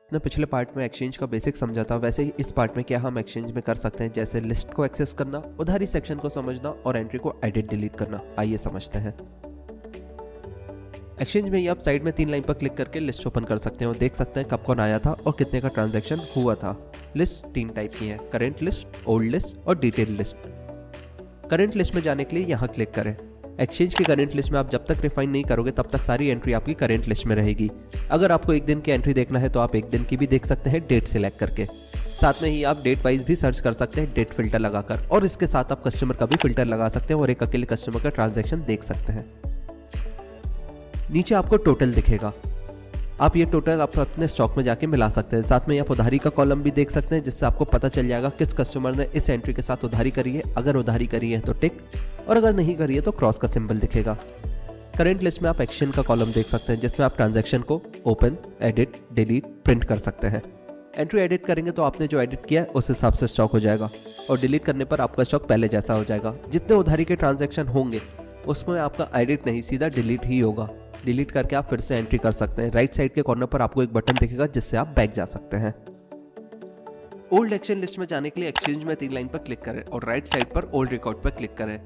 अपने पिछले पार्ट में एक्सचेंज का बेसिक समझा था, वैसे ही इस पार्ट में क्या हम एक्सचेंज में कर सकते हैं, जैसे लिस्ट को एक्सेस करना, उधारी सेक्शन को समझना और एंट्री को एडिट डिलीट करना। आइए समझते हैं। एक्सचेंज में ही आप साइड में 3 लाइन पर क्लिक करके लिस्ट ओपन कर सकते हैं और देख सकते हैं कब कौन आया था और कितने का ट्रांजैक्शन हुआ था। लिस्ट 3 टाइप की है, करेंट लिस्ट, ओल्ड लिस्ट और डिटेल लिस्ट। करेंट लिस्ट में जाने के लिए यहाँ क्लिक करें। एक्सचेंज की करेंट लिस्ट में आप जब तक रिफाइन नहीं करोगे तब तक सारी एंट्री आपकी करेंट लिस्ट में रहेगी। अगर आपको एक दिन की एंट्री देखना है तो आप एक दिन की भी देख सकते हैं डेट सिलेक्ट करके। साथ में ही आप डेट वाइज भी सर्च कर सकते हैं डेट फिल्टर लगाकर, और इसके साथ आप कस्टमर का भी फिल्टर लगा सकते हैं और एक अकेले कस्टमर का ट्रांजैक्शन देख सकते हैं। नीचे आपको टोटल दिखेगा, आप ये टोटल आप अपने स्टॉक में जाके मिला सकते हैं। साथ में आप उधारी का कॉलम भी देख सकते हैं, जिससे आपको पता चल जाएगा किस कस्टमर ने इस एंट्री के साथ उधारी करी है। अगर उधारी करी है तो टिक, और अगर नहीं करी है तो क्रॉस का सिंबल दिखेगा। करेंट लिस्ट में आप एक्शन का कॉलम देख सकते हैं, जिसमें आप ट्रांजैक्शन को ओपन, एडिट, डिलीट, प्रिंट कर सकते हैं। एंट्री एडिट करेंगे तो आपने जो एडिट किया है उस हिसाब से स्टॉक हो जाएगा, और डिलीट करने पर आपका स्टॉक पहले जैसा हो जाएगा। जितने उधारी के ट्रांजैक्शन होंगे उसमें आपका एडिट नहीं, सीधा डिलीट ही होगा। डिलीट करके आप फिर से एंट्री कर सकते हैं। राइट साइड के कॉर्नर पर आपको एक बटन दिखेगा जिससे आप बैक जा सकते हैं। ओल्ड एक्शन लिस्ट में जाने के लिए एक्सचेंज में 3 लाइन पर क्लिक करें और राइट साइड पर ओल्ड रिकॉर्ड पर क्लिक करें।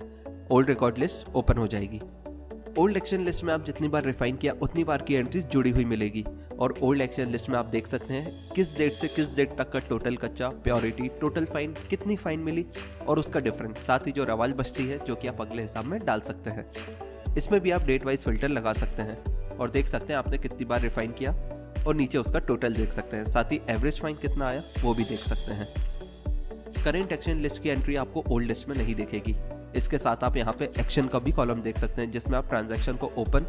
ओल्ड रिकॉर्ड लिस्ट ओपन हो जाएगी। ओल्ड एक्शन लिस्ट में आप जितनी बार रिफाइन किया उतनी बार की एंट्रीज जुड़ी हुई मिलेगी, और ओल्ड एक्शन लिस्ट में आप देख सकते हैं किस डेट से किस डेट तक का टोटल कच्चा, प्योरिटी, टोटल फाइन, कितनी फाइन मिली और उसका डिफरेंस, साथ ही जो रवाल बचती है जो कि आप अगले हिसाब में डाल सकते हैं। इसमें भी आप डेट वाइज फिल्टर लगा सकते हैं और देख सकते हैं आपने कितनी बार रिफाइन किया, और नीचे उसका टोटल देख सकते हैं। साथ ही एवरेज फाइन कितना आया वो भी देख सकते हैं। करेंट एक्शन लिस्ट की एंट्री आपको ओल्ड लिस्ट में नहीं दिखेगी। इसके साथ आप यहाँ पे एक्शन का भी कॉलम देख सकते हैं, जिसमें आप ट्रांजैक्शन को ओपन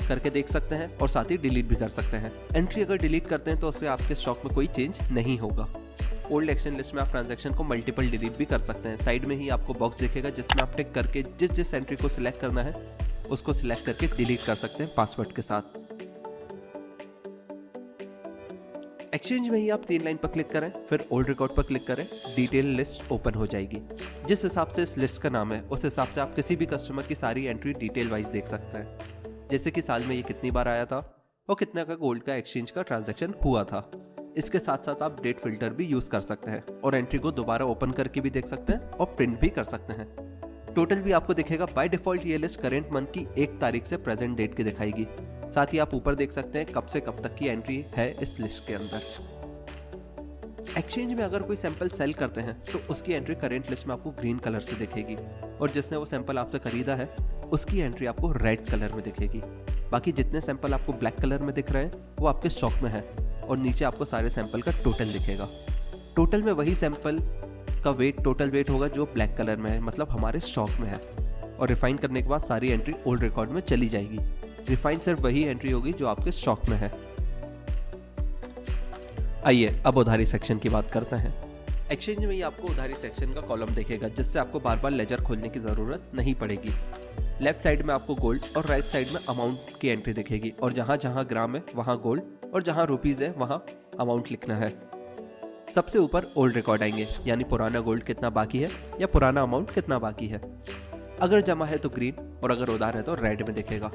करके देख सकते हैं और साथ ही डिलीट भी कर सकते हैं। एंट्री अगर डिलीट करते हैं तो उससे आपके स्टॉक में कोई चेंज नहीं होगा। ओल्ड एक्शन लिस्ट में आप ट्रांजैक्शन को मल्टीपल डिलीट भी कर सकते हैं। साइड में ही आपको बॉक्स दिखेगा जिसमें आप टिक करके जिस एंट्री को सिलेक्ट करना है उसको सिलेक्ट करके डिलीट कर सकते हैं पासवर्ड के साथ। एक्सचेंज में ही आप 3 लाइन पर क्लिक करें, फिर ओल्ड रिकॉर्ड पर क्लिक करें, डिटेल लिस्ट ओपन हो जाएगी। जिस हिसाब से इस लिस्ट का नाम है उस हिसाब से आप किसी भी कस्टमर की सारी एंट्री डिटेल वाइज देख सकते हैं, जैसे कि साल में ये कितनी बार आया था और कितना का गोल्ड का एक्सचेंज का ट्रांजैक्शन हुआ था। इसके साथ साथ आप डेट फिल्टर भी यूज कर सकते हैं और एंट्री को दोबारा ओपन करके भी देख सकते हैं और प्रिंट भी कर सकते हैं। टोटल भी आपको दिखेगा। बाय डिफॉल्ट ये लिस्ट करेंट मंथ की 1 तारीख से प्रेजेंट डेट की दिखाएगी। साथ ही आप ऊपर देख सकते हैं कब से कब तक की एंट्री है इस लिस्ट के अंदर। एक्सचेंज में अगर कोई सैंपल सेल करते हैं तो उसकी एंट्री करेंट लिस्ट में आपको ग्रीन कलर से दिखेगी, और जिसने वो सैंपल आपसे खरीदा है उसकी एंट्री आपको रेड कलर में दिखेगी। बाकी जितने सैंपल आपको ब्लैक कलर में दिख रहे हैं वो आपके स्टॉक में है, और नीचे आपको सारे सैंपल का टोटल दिखेगा। टोटल में वही सैंपल का वेट, टोटल वेट होगा जो ब्लैक कलर में है, मतलब हमारे स्टॉक में है। और रिफाइन करने के बाद सारी एंट्री ओल्ड रिकॉर्ड में चली जाएगी। रिफाइन सिर्फ वही एंट्री होगी जो आपके स्टॉक में है। आइए अब उधारी सेक्शन की बात करते हैं। एक्सचेंज में ही आपको उधारी सेक्शन का कॉलम दिखेगा, जिससे आपको बार बार लेजर खोलने की जरूरत नहीं पड़ेगी। लेफ्ट साइड में आपको गोल्ड और राइट साइड में अमाउंट की एंट्री दिखेगी, और जहां जहां ग्राम है वहां गोल्ड और जहां रुपीज है वहां अमाउंट लिखना है। सबसे ऊपर ओल्ड रिकॉर्ड आएंगे, यानी पुराना गोल्ड कितना बाकी है या पुराना अमाउंट कितना बाकी है। अगर जमा है तो ग्रीन और अगर उधार है तो रेड में दिखेगा।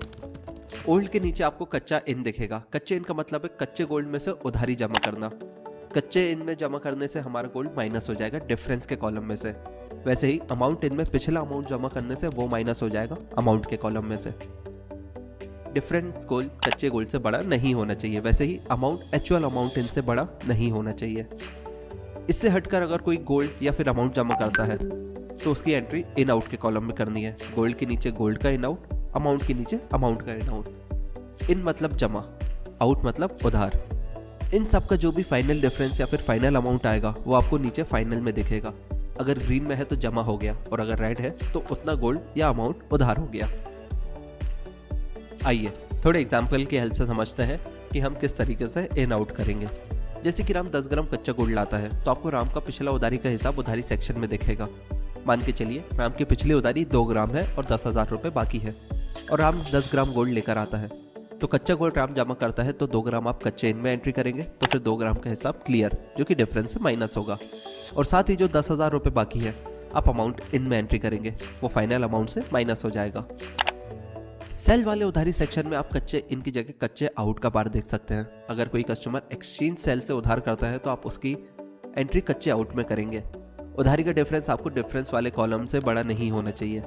ओल्ड के नीचे आपको कच्चा इन दिखेगा। कच्चे इन का मतलब है कच्चे गोल्ड में से उधारी जमा करना। कच्चे इन में जमा करने से हमारा गोल्ड माइनस हो जाएगा डिफरेंस के कॉलम में से। वैसे ही अमाउंट इन में पिछला अमाउंट जमा करने से वो माइनस हो जाएगा अमाउंट के कॉलम में से। डिफरेंस गोल्ड कच्चे गोल्ड से बड़ा नहीं होना चाहिए। वैसे ही अमाउंट एक्चुअल अमाउंट इन से बड़ा नहीं होना चाहिए। इससे हटकर अगर कोई गोल्ड या फिर अमाउंट जमा करता है तो उसकी एंट्री इन आउट के कॉलम में करनी है। गोल्ड के नीचे गोल्ड का इन आउट, अमाउंट के नीचे अमाउंट का इन आउट। इन मतलब जमा, आउट मतलब उधार। इन सब का जो भी फाइनल डिफरेंस या फिर फाइनल अमाउंट आएगा वो आपको नीचे फाइनल में दिखेगा। अगर ग्रीन में है तो जमा हो गया, और अगर रेड है तो उतना गोल्ड या अमाउंट उधार हो गया। आइए थोड़े एग्जाम्पल की हेल्प से समझते हैं कि हम किस तरीके से इन आउट करेंगे। जैसे कि राम 10 ग्राम कच्चा गोल्ड लाता है तो आपको राम का पिछला उधारी का हिसाब उधारी सेक्शन में दिखेगा। मान के चलिए राम की पिछली उधारी 2 ग्राम है और 10,000 रुपये बाकी है, और राम 10 ग्राम गोल्ड लेकर आता है। तो कच्चा गोल्ड राम जमा करता है तो 2 ग्राम आप कच्चे इन में एंट्री करेंगे, तो फिर 2 ग्राम का हिसाब क्लियर, जो कि डिफरेंस से माइनस होगा। और साथ ही जो 10,000 रुपये बाकी है आप अमाउंट इन में एंट्री करेंगे, वो फाइनल अमाउंट से माइनस हो जाएगा। सेल वाले उधारी सेक्शन में आप कच्चे इन की जगह कच्चे आउट का बार देख सकते हैं। अगर कोई कस्टमर एक्सचेंज सेल से उधार करता है तो आप उसकी एंट्री कच्चे आउट में करेंगे। उधारी का डिफरेंस आपको डिफरेंस वाले कॉलम से बड़ा नहीं होना चाहिए।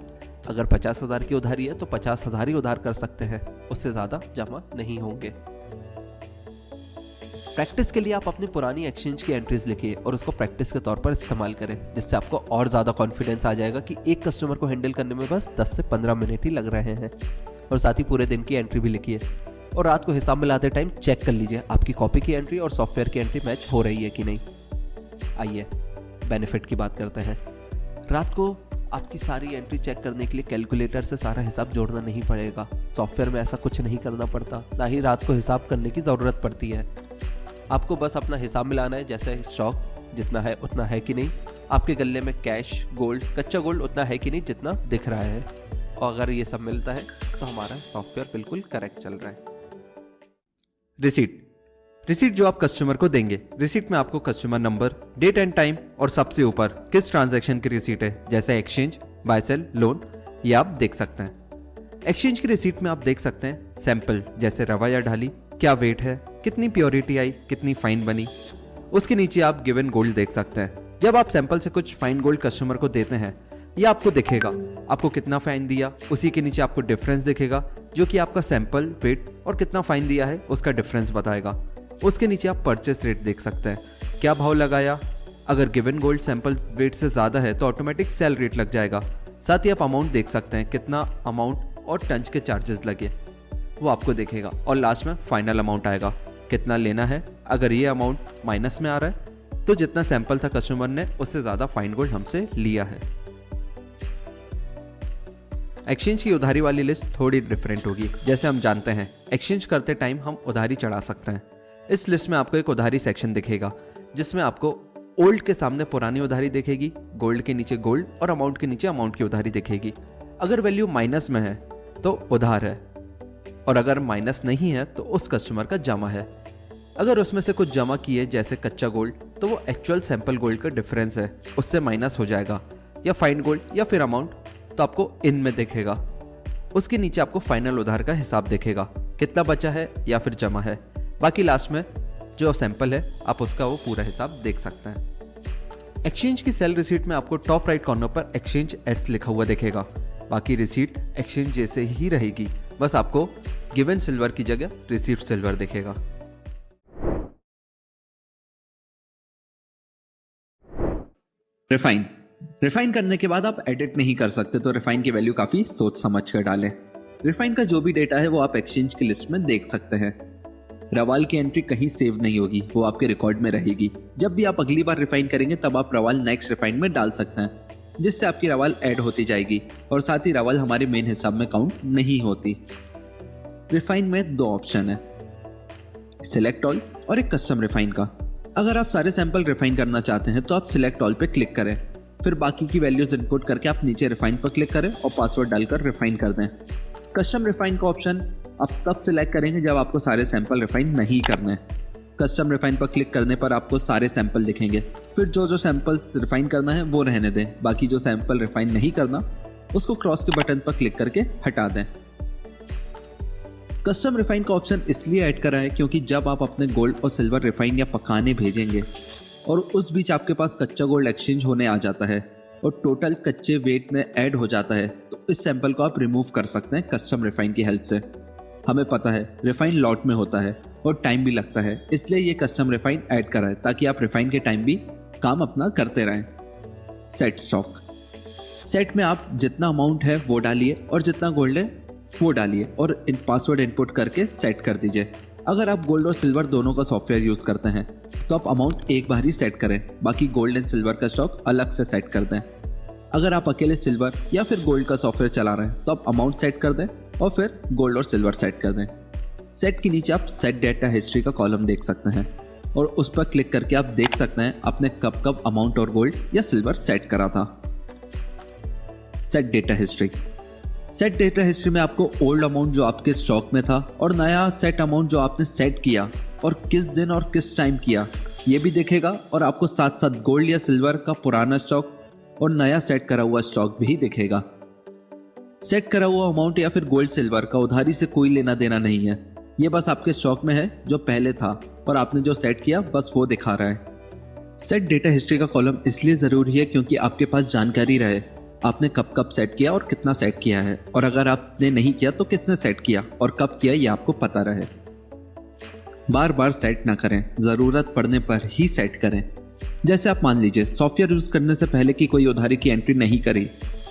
अगर 50,000 की उधारी है तो 50,000 ही उधार कर सकते हैं, उससे ज़्यादा जमा नहीं होंगे। प्रैक्टिस के लिए आप अपनी पुरानी एक्सचेंज की एंट्रीज लिखिए और उसको प्रैक्टिस के तौर पर इस्तेमाल करें, जिससे आपको और ज़्यादा कॉन्फिडेंस आ जाएगा कि एक कस्टमर को हैंडल करने में बस 10 से 15 मिनट ही लग रहे हैं। और साथ ही पूरे दिन की एंट्री भी लिखिए और रात को हिसाब मिलाते टाइम चेक कर लीजिए आपकी कॉपी की एंट्री और सॉफ्टवेयर की एंट्री मैच हो रही है कि नहीं। आइए बेनिफिट की बात करते हैं। रात को आपकी सारी एंट्री चेक करने के लिए कैलकुलेटर से सारा हिसाब जोड़ना नहीं पड़ेगा। सॉफ्टवेयर में ऐसा कुछ नहीं करना पड़ता, ना ही रात को हिसाब करने की ज़रूरत पड़ती है। आपको बस अपना हिसाब मिलाना है, जैसे स्टॉक जितना है उतना है कि नहीं, आपके गले में कैश, गोल्ड, कच्चा गोल्ड उतना है कि नहीं जितना दिख रहा है। और अगर ये सब मिलता है तो हमारा सॉफ्टवेयर बिल्कुल करेक्ट चल रहा है। रिसीट जो आप कस्टमर को देंगे, रिसीट में आपको customer number, date and time और सबसे ऊपर किस ट्रांजैक्शन की रिसीट है, जैसे एक्सचेंज, बाय सेल, लोन, ये आप देख सकते हैं। एक्सचेंज की रिसीट में आप देख सकते हैं सैंपल, जैसे रवा या ढाली, क्या वेट है, कितनी प्योरिटी आई, कितनी फाइन बनी। उसके नीचे आप गिवन गोल्ड देख सकते हैं। जब आप सैंपल से कुछ फाइन गोल्ड कस्टमर को देते हैं, ये आपको दिखेगा आपको कितना फाइन दिया। उसी के नीचे आपको डिफरेंस दिखेगा, जो कि आपका सैंपल वेट और कितना फाइन दिया है उसका डिफरेंस बताएगा। उसके नीचे आप परचेस रेट देख सकते हैं, क्या भाव लगाया। अगर गिवन गोल्ड सैंपल वेट से ज़्यादा है तो ऑटोमेटिक सेल रेट लग जाएगा। साथ ही आप अमाउंट देख सकते हैं, कितना अमाउंट और टंच के चार्जेस लगे वो आपको दिखेगा। और लास्ट में फाइनल अमाउंट आएगा, कितना लेना है। अगर ये अमाउंट माइनस में आ रहा है तो जितना सैंपल था कस्टमर ने उससे ज़्यादा फाइन गोल्ड हमसे लिया है। एक्सचेंज की उधारी वाली लिस्ट थोड़ी डिफरेंट होगी। जैसे हम जानते हैं एक्सचेंज करते टाइम हम उधारी चढ़ा सकते हैं। इस लिस्ट में आपको एक उधारी सेक्शन दिखेगा, जिसमें आपको ओल्ड के सामने पुरानी उधारी दिखेगी, गोल्ड के नीचे गोल्ड और अमाउंट के नीचे अमाउंट की उधारी दिखेगी। अगर वैल्यू माइनस में है तो उधार है, और अगर माइनस नहीं है तो उस कस्टमर का जमा है। अगर उसमें से कुछ जमा किए जैसे कच्चा गोल्ड, तो वो एक्चुअल सैंपल गोल्ड का डिफरेंस है, उससे माइनस हो जाएगा। या फाइन गोल्ड या फिर अमाउंट तो आपको इन में दिखेगा। उसके नीचे आपको फाइनल उधार का हिसाब दिखेगा, कितना बचा है या फिर जमा है। बाकी लास्ट में जो सैंपल है आप उसका वो पूरा हिसाब देख सकते हैं। एक्सचेंज की सेल रिसीट में आपको टॉप राइट कॉर्नर पर एक्सचेंज एस लिखा हुआ दिखेगा। बाकी रिसीट एक्सचेंज जैसे ही रहेगी, बस आपको गिवन सिल्वर की जगह रिसीट सिल्वर दिखेगा। रिफाइन करने के बाद आप एडिट नहीं कर सकते, तो रिफाइन की वैल्यू काफी सोच समझ कर डालें। रिफाइन का जो भी डेटा है वो आप एक्सचेंज की लिस्ट में देख सकते हैं। रवाल की एंट्री कहीं सेव नहीं होगी, वो आपके रिकॉर्ड में रहेगी। जब भी आप अगली बार रिफाइन करेंगे तब आप रवाल नेक्स्ट रिफाइन में डाल सकते हैं, जिससे आपकी रवाल ऐड होती जाएगी और साथ ही रवाल हमारे मेन हिसाब में काउंट नहीं होती। रिफाइन में दो ऑप्शन है, सिलेक्ट ऑल और एक कस्टम रिफाइन का। अगर आप सारे सैंपल रिफाइन करना चाहते हैं तो आप सिलेक्ट ऑल पे क्लिक करें, फिर बाकी की वैल्यूज इनपुट करके आप नीचे रिफाइन पर क्लिक करें और पासवर्ड डालकर रिफाइन कर दें। कस्टम रिफाइन का ऑप्शन आप तब सिलेक्ट करेंगे जब आपको सारे सैंपल रिफाइन नहीं करने। कस्टम रिफाइन पर क्लिक करने पर आपको सारे सैंपल दिखेंगे, फिर जो सैंपल रिफाइन करना है वो रहने दें, बाकी जो सैंपल रिफाइन नहीं करना उसको क्रॉस के बटन पर क्लिक करके हटा दें। कस्टम रिफाइन का ऑप्शन इसलिए ऐड करा है क्योंकि जब आप अपने गोल्ड और सिल्वर रिफाइन या पकाने भेजेंगे और उस बीच आपके पास कच्चा गोल्ड एक्सचेंज होने आ जाता है और टोटल कच्चे वेट में ऐड हो जाता है, तो इस सैंपल को आप रिमूव कर सकते हैं कस्टम रिफाइन की हेल्प से। हमें पता है रिफाइन लॉट में होता है और टाइम भी लगता है, इसलिए ये कस्टम रिफाइन ऐड करा है ताकि आप रिफाइन के टाइम भी काम अपना करते रहें। सेट स्टॉक, सेट में आप जितना अमाउंट है वो डालिए और जितना गोल्ड है वो डालिए और इन पासवर्ड इनपुट करके सेट कर दीजिए। अगर आप गोल्ड और सिल्वर दोनों का सॉफ्टवेयर यूज करते हैं तो आप अमाउंट एक बार ही सेट करें, बाकी गोल्ड एंड सिल्वर का स्टॉक अलग से सेट कर दें। अगर आप अकेले सिल्वर या फिर गोल्ड का सॉफ्टवेयर चला रहे हैं तो आप अमाउंट सेट कर दें और फिर गोल्ड और सिल्वर सेट कर दें। सेट के नीचे आप सेट डेटा हिस्ट्री का कॉलम देख सकते हैं और उस पर क्लिक करके आप देख सकते हैं आपने कब कब अमाउंट और गोल्ड या सिल्वर सेट करा था। Set data history, set data history में आपको ओल्ड अमाउंट जो आपके स्टॉक में था और नया सेट अमाउंट जो आपने सेट किया और किस दिन और किस टाइम किया ये भी दिखेगा, और आपको साथ साथ गोल्ड या सिल्वर का पुराना स्टॉक और नया सेट करा हुआ स्टॉक भी दिखेगा। सेट करा हुआ अमाउंट या फिर गोल्ड सिल्वर का उधारी से कोई लेना देना नहीं है। ये बस आपके स्टॉक में है जो पहले था और आपने जो सेट किया बस वो दिखा रहा है। सेट डेटा हिस्ट्री का कॉलम इसलिए जरूरी है क्योंकि आपके पास जानकारी रहे आपने कब कब सेट किया और कितना सेट किया है, और अगर आपने नहीं किया तो किसने सेट किया और कब किया ये आपको पता रहे। बार बार सेट ना करें, जरूरत पड़ने पर ही सेट करें। जैसे आप मान लीजिए सॉफ्टवेयर यूज करने से पहले की कोई उधारी की एंट्री नहीं करी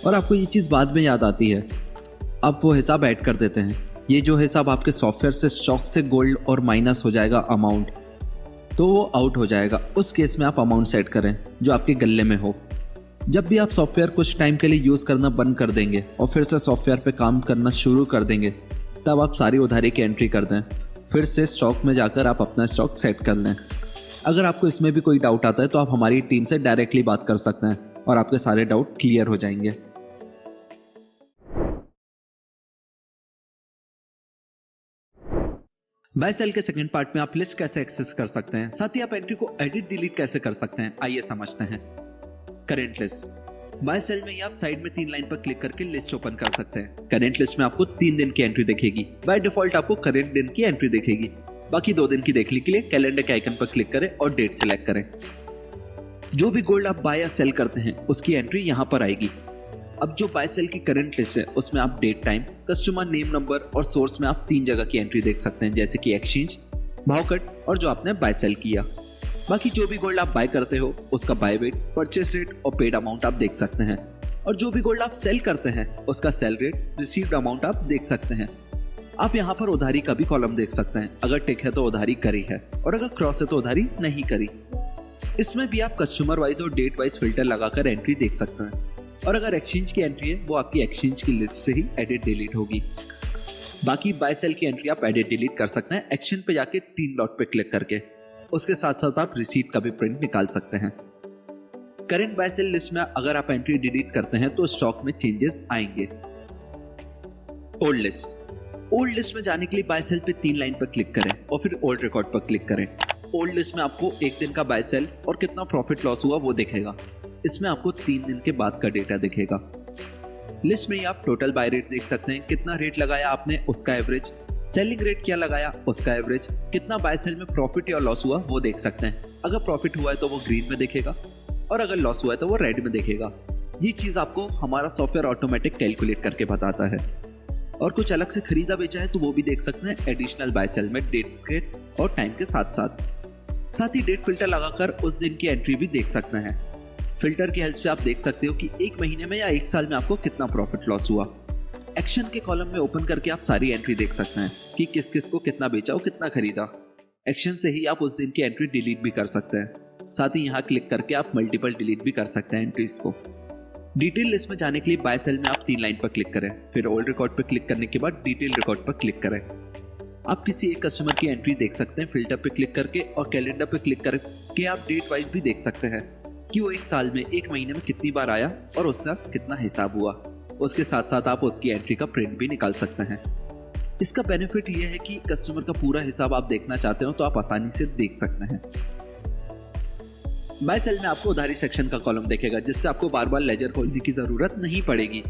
और आपको ये चीज बाद में याद आती है, आप वो हिसाब ऐड कर देते हैं। ये जो हिसाब आपके सॉफ्टवेयर से स्टॉक से गोल्ड और माइनस हो जाएगा अमाउंट, तो वो आउट हो जाएगा। उस केस में आप अमाउंट सेट करें जो आपके गले में हो। जब भी आप सॉफ्टवेयर कुछ टाइम के लिए यूज करना बंद कर देंगे और फिर से सॉफ्टवेयर पे काम करना शुरू कर देंगे, तब आप सारी उधारी की एंट्री कर दें। फिर से स्टॉक में जाकर आप अपना स्टॉक सेट कर लें। अगर आपको इसमें भी कोई डाउट आता है तो आप हमारी टीम से डायरेक्टली बात कर सकते हैं और आपके सारे डाउट क्लियर हो जाएंगे। बाय सेल के सेकंड पार्ट में आप लिस्ट कैसे एक्सेस कर सकते हैं, साथ ही आप एंट्री को एडिट डिलीट कैसे कर सकते हैं, आइए समझते हैं। Current list. बाय सेल में आप साइड में 3 लाइन पर क्लिक करके लिस्ट ओपन कर सकते हैं। करेंट लिस्ट में आपको 3 दिन की एंट्री दिखेगी। बाय डिफॉल्ट आपको करेंट दिन की एंट्री दिखेगी। बाकी 2 दिन की देखने के लिए कैलेंडर के आइकन पर क्लिक करें और डेट सिलेक्ट करें। जो भी गोल्ड आप बाय या सेल करते हैं उसकी एंट्री यहाँ पर आएगी। अब जो बाय सेल की करंट लिस्ट है उसमें आप date time, customer name number और सोर्स में आप 3 जगह की एंट्री देख सकते हैं, जैसे कि एक्सचेंज, भाव कट और जो आपने बाय सेल किया। बाकी जो भी गोल्ड आप बाय करते हो उसका बाय वेट, परचेस रेट और पेड अमाउंट आप देख सकते हैं, और जो भी गोल्ड आप सेल करते हैं उसका सेल रेट, रिसीव्ड अमाउंट आप देख सकते हैं। आप यहाँ पर उधारी का भी कॉलम देख सकते हैं। अगर टिक है तो उधारी करी है और अगर क्रॉस है तो उधारी नहीं करी। इसमें भी आप कस्टमर वाइज और डेट वाइज फिल्टर लगाकर एंट्री देख सकते हैं, और अगर एक्सचेंज की एंट्री है वो आपकी एक्सचेंज की लिस्ट से ही एडिट डिलीट होगी। बाकी बाय सेल की एंट्री आप एडिट डिलीट कर सकते हैं एक्शन पे जाके 3 डॉट पे क्लिक करके। उसके साथ साथ आप रिसीट का भी प्रिंट निकाल सकते हैं। करंट बाय सेल लिस्ट में अगर आप एंट्री डिलीट करते हैं तो स्टॉक में चेंजेस आएंगे। Old list. ओल्ड लिस्ट में जाने के लिए बाय सेल पे 3 लाइन पर क्लिक करें और फिर ओल्ड रिकॉर्ड पर क्लिक करें। ओल्ड लिस्ट में आपको 1 दिन का बाय सेल और कितना प्रॉफिट लॉस हुआ वो दिखेगा। इसमें आपको 3 दिन के बाद का डेटा दिखेगा। लिस्ट में आप टोटल बाय रेट देख सकते हैं, कितना रेट लगाया आपने उसका एवरेज, सेलिंग रेट क्या लगाया उसका एवरेज, कितना बाय सेल में प्रॉफिट या लॉस हुआ वो देख सकते हैं। अगर प्रॉफिट हुआ है तो वो ग्रीन में दिखेगा और अगर लॉस हुआ है तो वो रेड में दिखेगा। ये चीज आपको हमारा सॉफ्टवेयर ऑटोमेटिक कैलकुलेट करके बताता है। और कुछ अलग से खरीदा बेचा है तो वो भी देख सकते हैं एडिशनल बाय सेल में डेट और टाइम के साथ ही डेट फिल्टर लगाकर उस दिन की एंट्री भी देख सकते हैं। फिल्टर की हेल्प से आप देख सकते हो कि 1 महीने में या 1 साल में आपको कितना प्रॉफिट लॉस हुआ। एक्शन के कॉलम में ओपन करके आप सारी एंट्री देख सकते हैं कि किस किस को कितना बेचा और कितना खरीदा। एक्शन से ही आप उस दिन की एंट्री डिलीट भी कर सकते हैं। साथ ही यहाँ क्लिक करके आप मल्टीपल डिलीट भी कर सकते हैं एंट्रीज को। डिटेल लिस्ट में जाने के लिए बाय सेल में आप 3 लाइन पर क्लिक करें, फिर ओल्ड रिकॉर्ड पर क्लिक करने के बाद डिटेल रिकॉर्ड पर क्लिक करें। आप किसी एक कस्टमर की एंट्री देख सकते हैं फिल्टर पे क्लिक करके, और कैलेंडर पे क्लिक करके आप डेट वाइज भी देख सकते हैं कि वो 1 साल में 1 महीने में कितनी बार आया और उसका कितना हिसाब हुआ। उसके साथ साथ आप उसकी एंट्री का प्रिंट भी निकाल सकते हैं। इसका बेनिफिट ये है कि कस्टमर का पूरा हिसाब आप देखना चाहते हो तो आप आसानी से देख सकते हैं। बाय सेल में आपको उधारी सेक्शन का कॉलम दिखेगा, जिससे आपको बार बार लेजर खोलने की जरूरत नहीं पड़ेगी।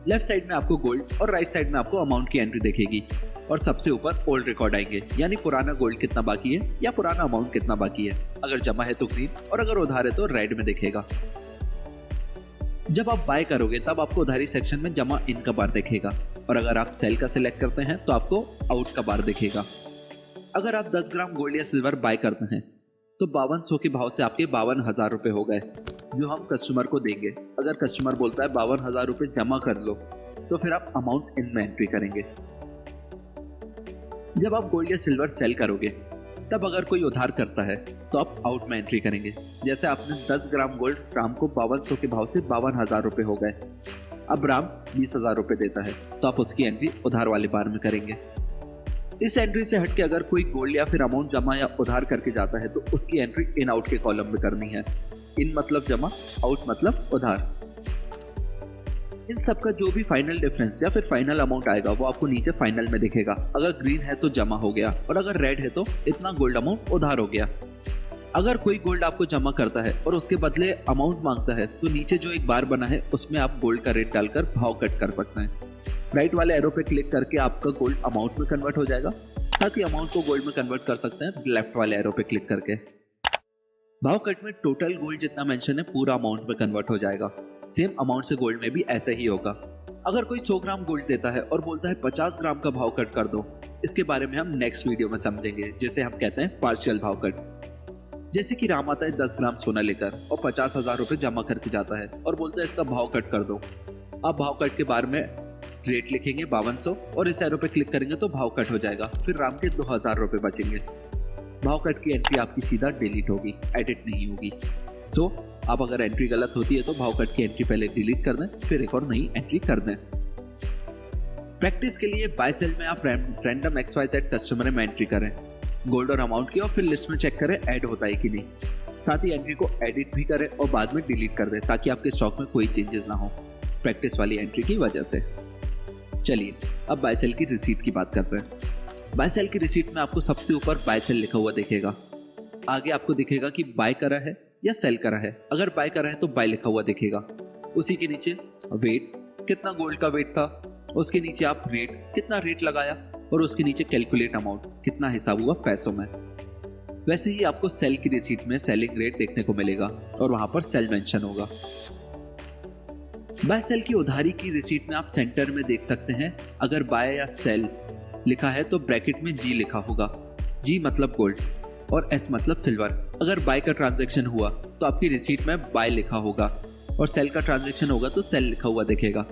लेफ्ट साइड में आपको गोल्ड और राइट साइड में आपको अमाउंट की एंट्री दिखेगी, और सबसे ऊपर ओल्ड रिकॉर्ड आएंगे, यानी पुराना गोल्ड कितना बाकी है या पुराना अमाउंट कितना बाकी है। अगर जमा है तो ग्रीन और अगर उधार है तो रेड में दिखेगा। जब आप बाय करोगे तब आपको उधारी सेक्शन में जमा इन का बार दिखेगा, और अगर आप सेल का सिलेक्ट करते हैं तो आपको आउट का बार दिखेगा। अगर आप 10 ग्राम गोल्ड या सिल्वर बाय करते हैं तो 5200 के भाव से आपके 52,000 रुपए हो गए, जो हम कस्टमर को देंगे। अगर कस्टमर बोलता है 52,000 रुपए जमा कर लो, तो फिर आप अमाउंट इन में एंट्री करेंगे। जब आप गोल्ड या सिल्वर सेल करोगे तब अगर कोई उधार करता है तो आप आउट में एंट्री करेंगे। जैसे आपने 10 ग्राम गोल्ड राम को 5200 के भाव से 52,000 रुपए हो गए, अब राम 20,000 रुपए देता है तो आप उसकी एंट्री उधार वाले बार में करेंगे। इस एंट्री से हटके अगर कोई गोल्ड या फिर अमाउंट जमा या उधार करके जाता है तो उसकी एंट्री इन आउट के कॉलम में करनी है। इन मतलब जमा, आउट मतलब उधार। इन सब का जो भी फाइनल डिफरेंस या फिर फाइनल अमाउंट आएगा वो आपको नीचे फाइनल में दिखेगा। अगर ग्रीन है तो जमा हो गया, और अगर रेड है तो इतना गोल्ड अमाउंट उधार हो गया। अगर कोई गोल्ड आपको जमा करता है और उसके बदले अमाउंट मांगता है तो नीचे जो एक बार बना है उसमें आप गोल्ड का रेट डालकर भाव कट कर सकते हैं। राइट वाले एरो पे क्लिक करके आपका गोल्ड अमाउंट में कन्वर्ट हो जाएगा। साथ ही अमाउंट को गोल्ड में कन्वर्ट कर सकते हैं लेफ्ट वाले एरो पे क्लिक करके। भाव कट में टोटल गोल्ड जितना मेंशन है पूरा अमाउंट में कन्वर्ट हो जाएगा। सेम अमाउंट से गोल्ड में भी ऐसा ही होगा। अगर कोई 100 ग्राम गोल्ड देता है और बोलता है 50 ग्राम का भाव कट कर दो, इसके बारे में हम नेक्स्ट वीडियो में समझेंगे, जिसे हम कहते हैं पार्शियल भाव कट। जैसे कि राम आता है 10 ग्राम सोना लेकर और 50,000 रुपए जमा करके जाता है और बोलता है इसका भाव कट कर दो। आप भाव कट के बारे में रेट लिखेंगे 5200 और इस एरो पे क्लिक करेंगे तो भाव कट हो जाएगा। फिर राम के 2000 रुपए बचेंगे। भाव कट की एंट्री आपकी सीधा डिलीट होगी, एडिट नहीं होगी। सो आप अगर एंट्री गलत होती है तो भाव कट की एंट्री पहले डिलीट कर दें, फिर एक और नई एंट्री कर दें। प्रैक्टिस के लिए बाय सेल में आप रैंडम XYZ कस्टमर में एंट्री करें, गोल्ड और अमाउंट की, और फिर लिस्ट में चेक करें ऐड होता है कि नहीं। साथ ही एंट्री को एडिट भी करें और बाद में डिलीट कर दें ताकि आपके स्टॉक में कोई चेंजेस ना हो प्रैक्टिस वाली एंट्री की वजह से। चलिए अब बाय सेल की रिसीट की बात करते हैं। बाय सेल की रिसीट में आपको सबसे ऊपर बाय सेल लिखा हुआ दिखेगा। आगे आपको दिखेगा कि बाय करा है या सेल करा है। अगर बाय करा है तो बाय लिखा हुआ दिखेगा। उसी के नीचे वेट, कितना गोल्ड का वेट था, उसके नीचे आप रेट, कितना रेट लगाया, और उसके नीचे कैलकुलेट अमाउंट, कितना हिसाब हुआ पैसों में। वैसे ही आपको सेल की रिसीट में सेलिंग रेट देखने को मिलेगा और वहां पर सेल मेंशन होगा। बाय सेल की उधारी की रिसीट में आप सेंटर में देख सकते हैं, अगर बाय या सेल लिखा है तो ब्रैकेट में जी लिखा होगा। जी मतलब गोल्ड और एस मतलब सिल्वर। अगर बाय का ट्रांजैक्शन हुआ तो आपकी रिसीट में बाय लिखा होगा और सेल का ट्रांजैक्शन होगा तो सेल लिखा हुआ दिखेगा।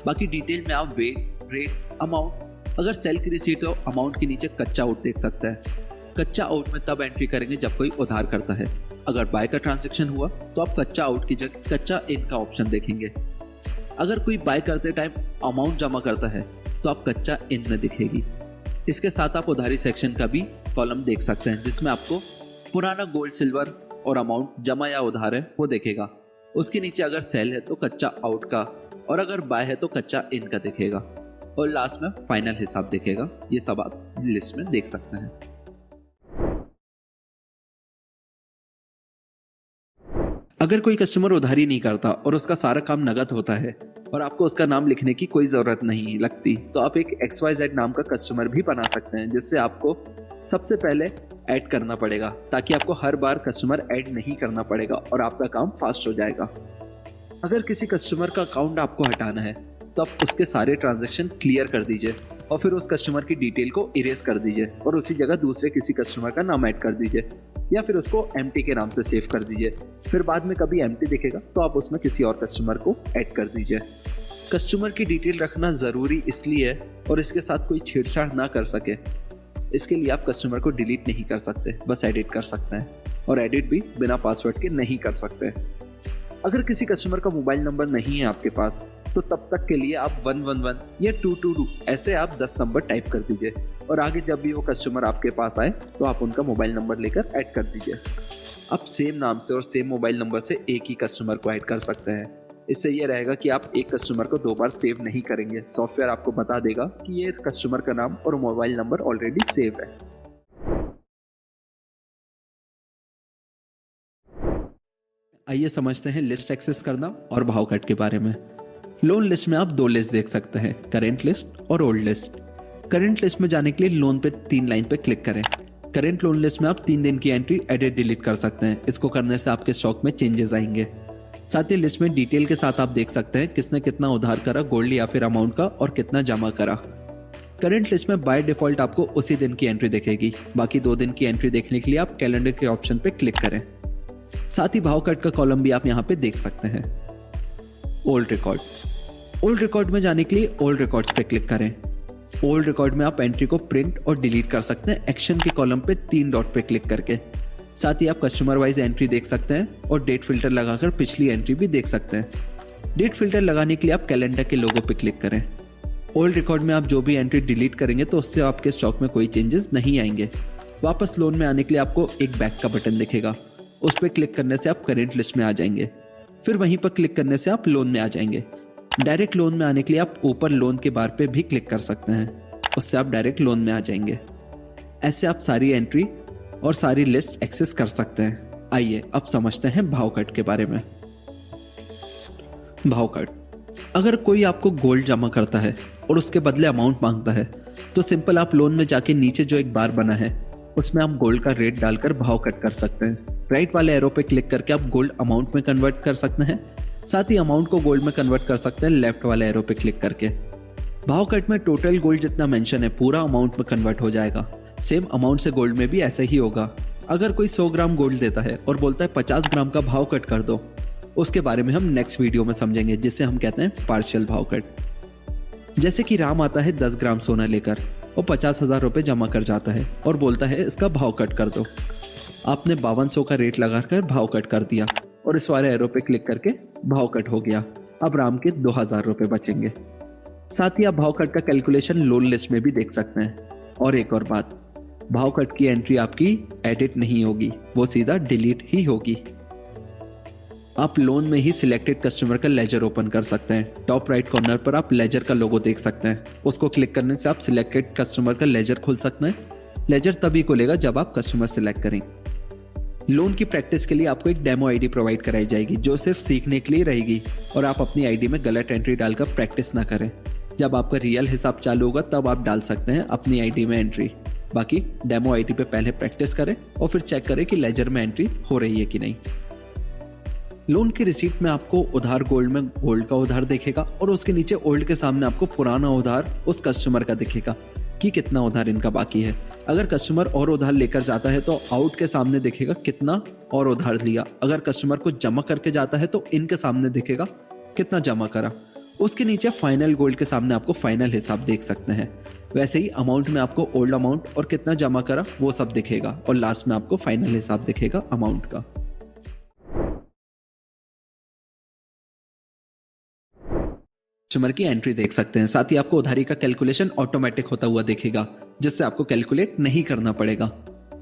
बाकी डिटेल में आप वेट, रेट, अमाउंट, अगर सेल की रिसीट हो अमाउंट के नीचे कच्चा आउट देख सकते हैं। कच्चा आउट में तब एंट्री करेंगे जब कोई उधार करता है। अगर बाय का ट्रांजैक्शन हुआ तो आप कच्चा आउट की जगह कच्चा इन का ऑप्शन देखेंगे। अगर कोई बाय करते टाइम अमाउंट जमा करता है तो आप कच्चा इन में दिखेगी। इसके साथ आप उधारी सेक्शन का भी कॉलम देख सकते हैं जिसमें आपको पुराना गोल्ड, सिल्वर और अमाउंट जमा या उधार है वो देखेगा। उसके नीचे अगर सेल है तो कच्चा आउट का, और अगर बाय है तो कच्चा इन का दिखेगा, और लास्ट में फाइनल हिसाब दिखेगा। ये सब आप लिस्ट में देख सकते हैं। अगर कोई कस्टमर उधारी नहीं करता और उसका सारा काम नगद होता है और आपको उसका नाम लिखने की कोई जरूरत नहीं लगती, तो आप एक XYZ नाम का कस्टमर भी बना सकते हैं, जिससे आपको सबसे पहले ऐड करना पड़ेगा ताकि आपको हर बार कस्टमर ऐड नहीं करना पड़ेगा और आपका काम फास्ट हो जाएगा। अगर किसी कस्टमर का अकाउंट आपको हटाना है तो आप उसके सारे ट्रांजैक्शन क्लियर कर दीजिए और फिर उस कस्टमर की डिटेल को इरेज कर दीजिए और उसी जगह दूसरे किसी कस्टमर का नाम ऐड कर दीजिए, या फिर उसको एम्प्टी के नाम से सेव कर दीजिए। फिर बाद में कभी एम्प्टी दिखेगा तो आप उसमें किसी और कस्टमर को ऐड कर दीजिए। कस्टमर की डिटेल रखना ज़रूरी इसलिए है और इसके साथ कोई छेड़छाड़ ना कर सके, इसके लिए आप कस्टमर को डिलीट नहीं कर सकते, बस एडिट कर सकते हैं, और एडिट भी बिना पासवर्ड के नहीं कर सकते। अगर किसी कस्टमर का मोबाइल नंबर नहीं है आपके पास तो तब तक के लिए आप 111 या 222 ऐसे आप 10 नंबर टाइप कर दीजिए और आगे जब भी वो कस्टमर आपके पास आए तो आप उनका मोबाइल नंबर लेकर ऐड कर दीजिए। आप सेम नाम से और सेम मोबाइल नंबर से एक ही कस्टमर को ऐड कर सकते हैं। इससे ये रहेगा कि आप एक कस्टमर को 2 बार सेव नहीं करेंगे। सॉफ्टवेयर आपको बता देगा कि ये कस्टमर का नाम और मोबाइल नंबर ऑलरेडी सेव है। आइए समझते हैं लिस्ट एक्सेस करना और भाव कट के बारे में। लोन लिस्ट में आप 2 लिस्ट देख सकते हैं, करेंट लिस्ट और ओल्ड लिस्ट। करेंट लिस्ट में जाने के लिए लोन पे 3 लाइन पे क्लिक करें। करेंट लोन लिस्ट में आप 3 दिन की एंट्री एडिट डिलीट कर सकते हैं। इसको करने से आपके स्टॉक में चेंजेस आएंगे। साथ ही लिस्ट में डिटेल के साथ आप देख सकते हैं किसने कितना उधार करा, गोल्ड या फिर अमाउंट का, और कितना जमा करा। करेंट लिस्ट में बाय डिफॉल्ट आपको उसी दिन की एंट्री दिखेगी। बाकी 2 दिन की एंट्री देखने के लिए आप कैलेंडर के ऑप्शन पे क्लिक करें। साथ ही भाव कट का कॉलम भी आप यहाँ पे देख सकते हैं। Old record. ओल्ड रिकॉर्ड में जाने के लिए ओल्ड रिकॉर्ड्स पे क्लिक करें। ओल्ड रिकॉर्ड में आप एंट्री को प्रिंट और डिलीट कर सकते हैं एक्शन के कॉलम पे 3 डॉट पे क्लिक करके। साथ ही आप कस्टमर वाइज एंट्री देख सकते हैं और डेट फिल्टर लगाकर पिछली एंट्री भी देख सकते हैं। डेट फिल्टर लगाने के लिए आप कैलेंडर के लोगो पे क्लिक करें। ओल्ड रिकॉर्ड में आप जो भी एंट्री डिलीट करेंगे तो उससे आपके स्टॉक में कोई चेंजेस नहीं आएंगे। वापस लोन में आने के लिए आपको एक बैक का बटन दिखेगा, उस पर क्लिक करने से आप करेंट लिस्ट में आ जाएंगे। फिर वहीं पर क्लिक करने से आप लोन में आ जाएंगे। डायरेक्ट लोन में आने के लिए आप ऊपर लोन के बार पे भी क्लिक कर सकते हैं, उससे आप डायरेक्ट लोन में आ जाएंगे। ऐसे आप सारी एंट्री और सारी लिस्ट एक्सेस कर सकते हैं। आइए अब समझते हैं भाव कट के बारे में। भाव कट। अगर कोई आपको गोल्ड जमा करता है और उसके बदले अमाउंट मांगता है तो सिंपल आप लोन में जाके नीचे जो एक बार बना है उसमें आप गोल्ड का रेट डालकर भाव कट कर सकते हैं। राइट वाले एरो पे क्लिक करके आप गोल्ड अमाउंट में कन्वर्ट कर सकते हैं, साथ ही अमाउंट को गोल्ड में कन्वर्ट कर सकते हैं लेफ्ट वाले एरो पे क्लिक करके। भाव कट में टोटल गोल्ड जितना मेंशन है पूरा अमाउंट में कन्वर्ट हो जाएगा। सेम अमाउंट से गोल्ड में भी ऐसा ही होगा। अगर कोई 100 ग्राम गोल्ड देता है और बोलता है 50 ग्राम का भाव कट कर दो, उसके बारे में हम नेक्स्ट वीडियो में समझेंगे, जिसे हम कहते हैं पार्शियल भाव कट। जैसे कि राम आता है 10 ग्राम सोना लेकर और 50,000 रुपए जमा कर जाता है और बोलता है इसका भाव कट कर दो। आपने 5200 का रेट लगाकर भाव कट कर दिया और इस वाले एरो पे क्लिक करके भाव कट हो गया। अब राम के 2000 रुपए बचेंगे। साथ ही आप भाव कट का कैलकुलेशन लोन लिस्ट में भी देख सकते हैं। और एक और बात, भाव कट की एंट्री आपकी एडिट नहीं होगी, वो सीधा डिलीट ही होगी। आप लोन में ही सिलेक्टेड कस्टमर का लेजर ओपन कर सकते हैं। टॉप राइट कॉर्नर पर आप लेजर का लोगो देख सकते हैं, उसको क्लिक करने से आप सिलेक्टेड कस्टमर का लेजर खोल सकते हैं। लेजर तभी खुलेगा जब आप कस्टमर सिलेक्ट करें। लोन की प्रैक्टिस के लिए आपको एक डेमो आईडी प्रोवाइड कराई जाएगी जो सिर्फ सीखने के लिए रहेगी और आप अपनी आईडी में गलत एंट्री डालकर प्रैक्टिस ना करें। जब आपका रियल हिसाब चालू होगा तब आप डाल सकते हैं अपनी आईडी में एंट्री। बाकी डेमो आईडी पे पहले प्रैक्टिस करें और फिर चेक करें कि लेजर में एंट्री हो रही है कि नहीं। लोन की रिसीट में आपको उधार गोल्ड में गोल्ड का उधार दिखेगा और उसके नीचे ओल्ड के सामने आपको पुराना उधार उस कस्टमर का दिखेगा कि कितना उधार इनका बाकी है। अगर कस्टमर और उधार लेकर जाता है तो आउट के सामने दिखेगा कितना और उधार लिया। अगर कस्टमर को जमा करके जाता है तो इनके सामने दिखेगा कितना जमा करा। उसके नीचे फाइनल गोल्ड के सामने आपको फाइनल हिसाब देख सकते हैं। वैसे ही अमाउंट में आपको ओल्ड अमाउंट और कितना जमा करा वो सब दिखेगा और लास्ट में आपको फाइनल हिसाब दिखेगा अमाउंट का। कस्टमर की एंट्री देख सकते हैं, साथ ही आपको उधारी का कैलकुलेशन ऑटोमेटिक होता हुआ दिखेगा जिससे आपको कैलकुलेट नहीं करना पड़ेगा।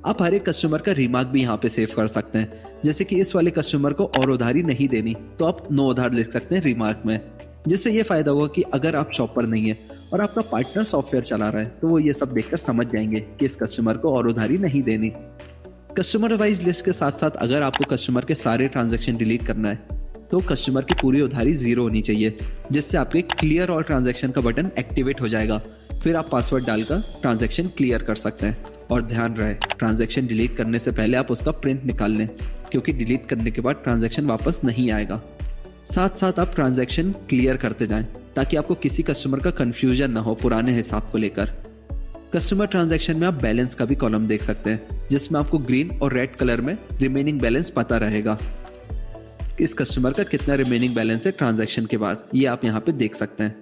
आप हर एक कस्टमर का रिमार्क भी यहाँ पे सेव कर सकते हैं। जैसे कि इस वाले कस्टमर को और उधारी नहीं देनी तो आप नो उधार लिख सकते हैं रिमार्क में, जिससे ये फायदा होगा कि अगर आप शॉपर नहीं है और आपका पार्टनर सॉफ्टवेयर चला रहा है तो वो ये सब देखकर समझ जाएंगे कि इस कस्टमर को और उधारी नहीं देनी। कस्टमर वाइज लिस्ट के साथ साथ अगर आपको कस्टमर के सारे ट्रांजैक्शन डिलीट करना है तो कस्टमर की पूरी उधारी 0 होनी चाहिए, जिससे आपके क्लियर ऑल ट्रांजैक्शन का बटन एक्टिवेट हो जाएगा। फिर आप पासवर्ड डालकर ट्रांजैक्शन क्लियर कर सकते हैं। और ध्यान रहे, ट्रांजैक्शन डिलीट करने से पहले आप उसका प्रिंट निकाल लें, क्योंकि डिलीट करने के बाद ट्रांजैक्शन वापस नहीं आएगा। साथ साथ आप ट्रांजैक्शन क्लियर करते जाएं ताकि आपको किसी कस्टमर का कंफ्यूजन ना हो पुराने हिसाब को लेकर। कस्टमर ट्रांजैक्शन में आप बैलेंस का भी कॉलम देख सकते हैं, जिसमें आपको ग्रीन और रेड कलर में रिमेनिंग बैलेंस पता रहेगा। इस कस्टमर का कितना रिमेनिंग बैलेंस है ट्रांजैक्शन के बाद, ये आप यहाँ पे देख सकते हैं।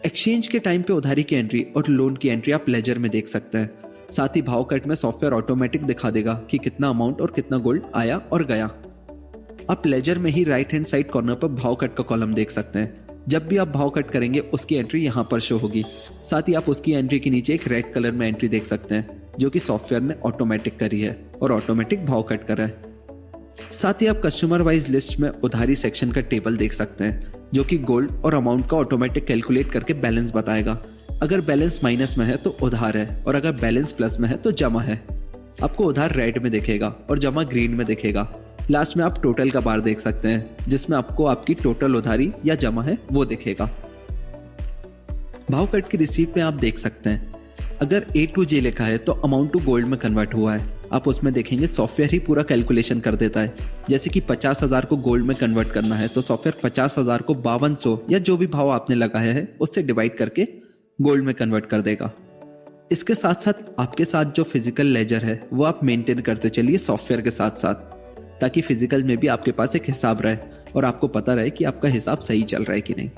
एक्सचेंज के टाइम पे उधारी की एंट्री और लोन की एंट्री आप लेजर में देख सकते हैं। साथ ही भाव कट में सॉफ्टवेयर ऑटोमेटिक दिखा देगा कि कितना अमाउंट और कितना गोल्ड आया और गया। आप लेजर में ही राइट हैंड साइड कॉर्नर पर भाव कट का कॉलम देख सकते हैं। जब भी आप भाव कट करेंगे उसकी एंट्री यहाँ पर शो होगी। साथ ही आप उसकी एंट्री के नीचे एक रेड कलर में एंट्री देख सकते हैं जो कि सॉफ्टवेयर ने ऑटोमेटिक करी है और ऑटोमेटिक भाव कट करा है। साथ ही आप कस्टमर वाइज लिस्ट में उधारी सेक्शन का टेबल देख सकते हैं जो कि गोल्ड और अमाउंट का ऑटोमेटिक कैलकुलेट करके बैलेंस बताएगा। अगर बैलेंस माइनस में है तो उधार है और अगर बैलेंस प्लस में है तो जमा है। आपको उधार रेड में दिखेगा और जमा ग्रीन में दिखेगा। लास्ट में आप टोटल का बार देख सकते हैं जिसमें आपको आपकी टोटल उधारी या जमा है वो दिखेगा। भाव कट की रिसीप्ट में आप देख सकते हैं अगर A to J लिखा है तो अमाउंट टू गोल्ड में कन्वर्ट हुआ है। आप उसमें देखेंगे सॉफ्टवेयर ही पूरा कैलकुलेशन कर देता है। जैसे कि 50,000 को गोल्ड में कन्वर्ट करना है तो सॉफ्टवेयर 50,000 को 5200 या जो भी भाव आपने लगाया है उससे डिवाइड करके गोल्ड में कन्वर्ट कर देगा। इसके साथ साथ आपके साथ जो फिजिकल लेजर है वो आप मेंटेन करते चलिए सॉफ्टवेयर के साथ साथ, ताकि फिजिकल में भी आपके पास एक हिसाब रहे और आपको पता रहे कि आपका हिसाब सही चल रहा है कि नहीं।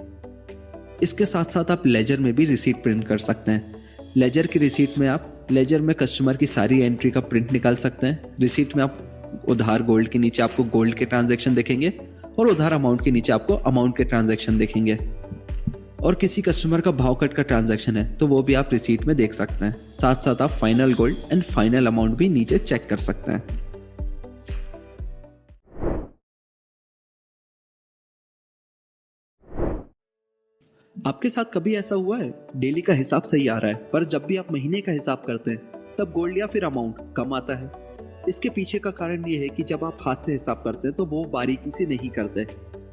इसके साथ साथ आप लेजर में भी रिसीट प्रिंट कर सकते हैं। लेजर की रिसीट में आप लेजर में कस्टमर की सारी एंट्री का प्रिंट निकाल सकते हैं। रिसीट में आप उधार गोल्ड के नीचे आपको गोल्ड के ट्रांजैक्शन दिखेंगे और उधार अमाउंट के नीचे आपको अमाउंट के ट्रांजैक्शन दिखेंगे। और किसी कस्टमर का भाव कट का ट्रांजैक्शन है तो वो भी आप रिसीट में देख सकते हैं। साथ साथ आप final gold and final amount भी नीचे चेक कर सकते हैं। आपके साथ कभी ऐसा हुआ है डेली का हिसाब सही आ रहा है पर जब भी आप महीने का हिसाब करते हैं तब गोल्ड या फिर अमाउंट कम आता है? इसके पीछे का कारण ये है कि जब आप हाथ से हिसाब करते हैं तो वो बारीकी से नहीं करते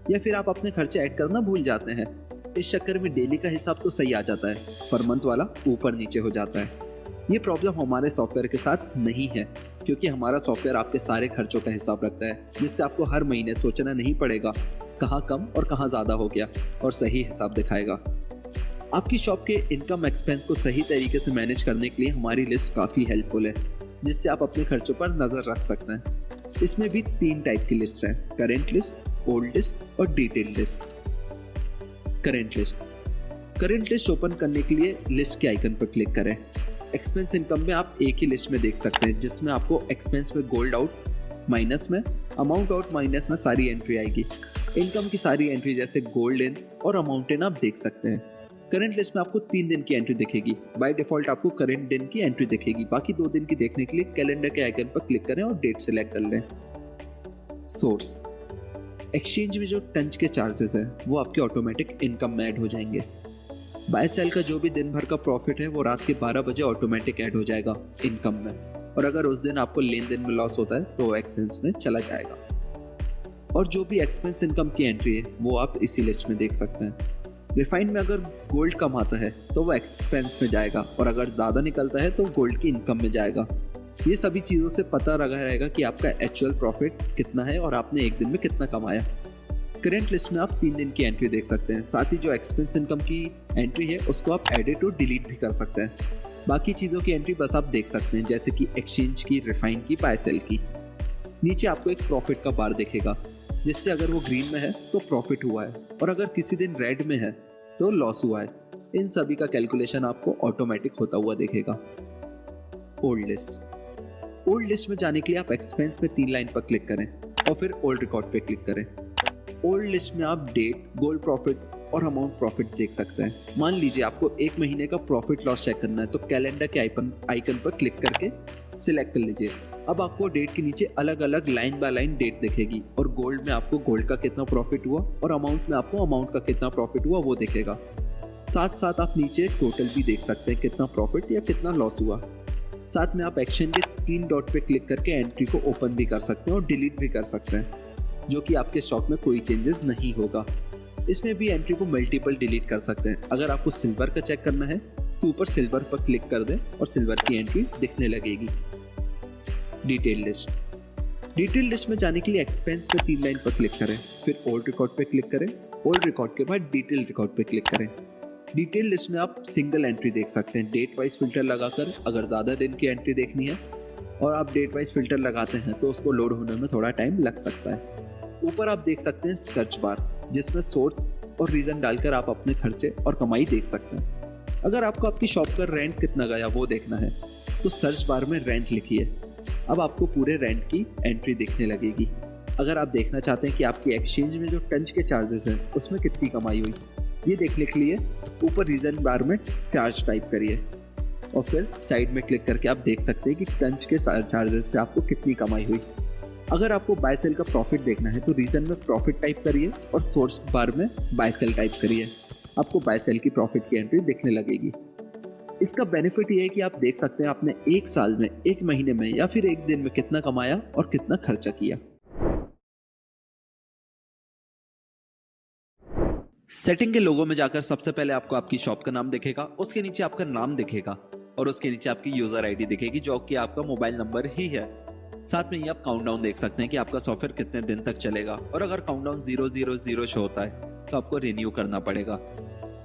या फिर आप अपने खर्चे ऐड करना भूल जाते हैं। इस चक्कर में डेली का हिसाब तो सही आ जाता है, पर मंथ वाला ऊपर नीचे हो जाता है। ये प्रॉब्लम हमारे सॉफ्टवेयर के साथ नहीं है, क्योंकि हमारा सॉफ्टवेयर आपके सारे खर्चों का हिसाब रखता है, जिससे आपको हर महीने सोचना नहीं पड़ेगा कहाँ कम और कहाँ ज़्यादा हो गया, और सही हिसाब दिखाएगा। आपकी शॉप के इनकम एक्सपेंस को सही तरीके से मैनेज करने के लिए हमारी लिस्ट काफ़ी हेल्पफुल है, जिससे आप अपने खर्चों पर नज़र रख सकते हैं। इसमें भी 3 टाइप की लिस्ट हैं: करेंट लिस्ट, ओल्ड लिस्ट और detail list. Current list open करने के लिए लिस्ट के आइकन पर क्लिक करें। एक्सपेंस इनकम में आप एक ही लिस्ट में देख सकते हैं, जिसमें आपको एक्सपेंस में गोल्ड आउट माइनस में, अमाउंट आउट माइनस में सारी एंट्री आएगी। इनकम की सारी एंट्री जैसे गोल्ड इन और अमाउंट इन आप देख सकते हैं। करंट लिस्ट में आपको 3 दिन की एंट्री दिखेगी। बाय डिफॉल्ट आपको करंट दिन की एंट्री दिखेगी। बाकी 2 दिन की देखने के लिए कैलेंडर के आइकन पर क्लिक करें और डेट सिलेक्ट कर लें। सोर्स एक्सचेंज में जो टंच के चार्जेस हैं वो आपके ऑटोमेटिक इनकम में ऐड हो जाएंगे। बाय सेल का जो भी दिन भर का प्रॉफिट है वो रात के 12 बजे ऑटोमेटिक ऐड हो जाएगा इनकम में, और अगर उस दिन आपको लेन देन में लॉस होता है तो एक्सपेंस में चला जाएगा। और जो भी एक्सपेंस इनकम की एंट्री है वो आप इसी लिस्ट में देख सकते हैं। रिफाइंड में अगर गोल्ड कम आता है तो वो एक्सपेंस में जाएगा, और अगर ज़्यादा निकलता है तो गोल्ड की इनकम में जाएगा। ये सभी चीज़ों से पता लगा रहेगा कि आपका एक्चुअल प्रॉफिट कितना है और आपने एक दिन में कितना कमाया। करेंट लिस्ट में आप 3 दिन की एंट्री देख सकते हैं। साथ ही जो एक्सपेंस इनकम की एंट्री है उसको आप एडिट और डिलीट भी कर सकते हैं। बाकी चीज़ों की एंट्री बस आप देख सकते हैं, जैसे कि एक्सचेंज की, रिफाइंड की, बाय सेल की। नीचे आपको एक प्रॉफिट का बार दिखेगा, जिससे अगर वो ग्रीन में है तो प्रॉफिट हुआ है, और अगर किसी दिन रेड में है तो लॉस हुआ है। इन सभी का कैलकुलेशन आपको ऑटोमेटिक होता हुआ दिखेगा। ओल्ड लिस्ट में जाने के लिए आप एक्सपेंस में 3 लाइन पर क्लिक करें और फिर ओल्ड रिकॉर्ड पे क्लिक करें। ओल्ड लिस्ट में आप डेट, गोल्ड प्रॉफिट और अमाउंट प्रॉफिट देख सकते हैं। मान लीजिए आपको 1 महीने का प्रॉफिट लॉस चेक करना है, तो कैलेंडर के आइकन पर क्लिक करके सिलेक्ट कर लीजिए। अब आपको डेट के नीचे अलग अलग लाइन बाय लाइन डेट दिखेगी, और गोल्ड में आपको गोल्ड का कितना प्रॉफिट हुआ और अमाउंट में आपको अमाउंट का कितना प्रॉफिट हुआ वो दिखेगा। साथ साथ आप नीचे टोटल भी देख सकते हैं, कितना प्रॉफिट या कितना लॉस हुआ। साथ में आप एक्शन के 3 डॉट पे क्लिक करके एंट्री को ओपन भी कर सकते हैं और डिलीट भी कर सकते हैं, जो कि आपके स्टॉक में कोई चेंजेस नहीं होगा। इसमें भी एंट्री को मल्टीपल डिलीट कर सकते हैं। अगर आपको सिल्वर का चेक करना है तो ऊपर सिल्वर पर क्लिक कर दें और सिल्वर की एंट्री दिखने लगेगी। डिटेल लिस्ट में जाने के लिए एक्सपेंस पे 3 लाइन पर क्लिक करें, फिर ओल्ड रिकॉर्ड पे क्लिक करें। ओल्ड रिकॉर्ड के बाद डिटेल रिकॉर्ड पे क्लिक करें। डिटेल लिस्ट में आप सिंगल एंट्री देख सकते हैं, डेट वाइज फिल्टर लगाकर, अगर ज़्यादा दिन की एंट्री देखनी है और आप डेट वाइज फिल्टर लगाते हैं तो उसको लोड होने में थोड़ा टाइम लग सकता है। ऊपर आप देख सकते हैं सर्च बार, जिसमें सोर्स और रीज़न डालकर आप अपने खर्चे और कमाई देख सकते हैं। अगर आपको आपकी शॉप पर रेंट कितना गया वो देखना है तो सर्च बार में रेंट लिखिए। अब आपको पूरे रेंट की एंट्री दिखने लगेगी। अगर आप देखना चाहते हैं कि आपकी एक्सचेंज में जो टंच के चार्जेस हैं उसमें कितनी कमाई हुई, ये देखने के लिए ऊपर रीजन बार में चार्ज टाइप करिए और फिर साइड में क्लिक करके आप देख सकते हैं कि टंच के चार्जेस से आपको कितनी कमाई हुई। अगर आपको बाय सेल का प्रॉफिट देखना है तो रीजन में प्रॉफिट टाइप करिए और सोर्स बार में बाय सेल टाइप करिए। आपको बाय सेल की प्रॉफिट की एंट्री दिखने लगेगी। इसका बेनिफिट ये है कि आप देख सकते हैं आपने 1 साल में, 1 महीने में या फिर 1 दिन में कितना कमाया और कितना खर्चा किया। सेटिंग के लोगो में जाकर सबसे पहले आपको आपकी शॉप का नाम दिखेगा, उसके नीचे आपका नाम दिखेगा और उसके नीचे आपकी यूजर आईडी दिखेगी जो कि आपका मोबाइल नंबर ही है। साथ में ही आप काउंटडाउन देख सकते हैं कि आपका सॉफ्टवेयर कितने दिन तक चलेगा, और अगर काउंटडाउन 000 शो होता है तो आपको रिन्यू करना पड़ेगा।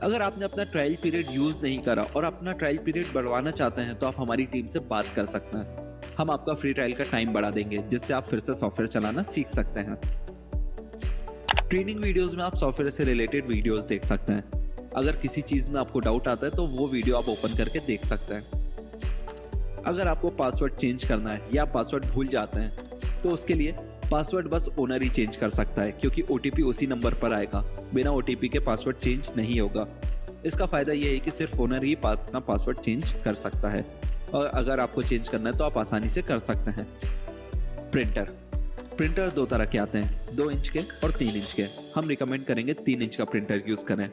अगर आपने अपना ट्रायल पीरियड यूज नहीं करा और अपना ट्रायल पीरियड बढ़वाना चाहते हैं तो आप हमारी टीम से बात कर सकते हैं। हम आपका फ्री ट्रायल का टाइम बढ़ा देंगे, जिससे आप फिर से सॉफ्टवेयर चलाना सीख सकते हैं। ट्रेनिंग वीडियोस में आप सॉफ्टवेयर से रिलेटेड वीडियोस देख सकते हैं। अगर किसी चीज में आपको डाउट आता है तो वो वीडियो आप ओपन करके देख सकते हैं। अगर आपको पासवर्ड चेंज करना है या पासवर्ड भूल जाते हैं तो उसके लिए पासवर्ड बस ओनर ही चेंज कर सकता है, क्योंकि ओटीपी उसी नंबर पर आएगा। बिना ओटीपी के पासवर्ड चेंज नहीं होगा। इसका फायदा यह है कि सिर्फ ओनर ही अपना पासवर्ड चेंज कर सकता है, और अगर आपको चेंज करना है तो आप आसानी से कर सकते हैं। प्रिंटर 2 तरह के आते हैं, 2 इंच के और 3 इंच के। हम रिकमेंड करेंगे 3 इंच का प्रिंटर यूज करें,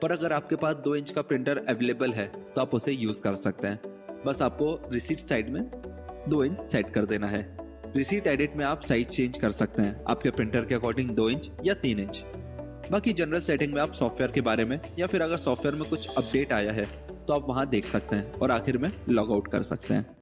पर अगर आपके पास 2 इंच का प्रिंटर अवेलेबल है तो आप उसे यूज कर सकते हैं। बस आपको रिसीट साइड में 2 इंच सेट कर देना है। रिसीट एडिट में आप साइज चेंज कर सकते हैं आपके प्रिंटर के अकॉर्डिंग, 2 इंच या 3 इंच। बाकी जनरल सेटिंग में आप सॉफ्टवेयर के बारे में या फिर अगर सॉफ्टवेयर में कुछ अपडेट आया है तो आप वहां देख सकते हैं और आखिर में लॉग आउट कर सकते हैं।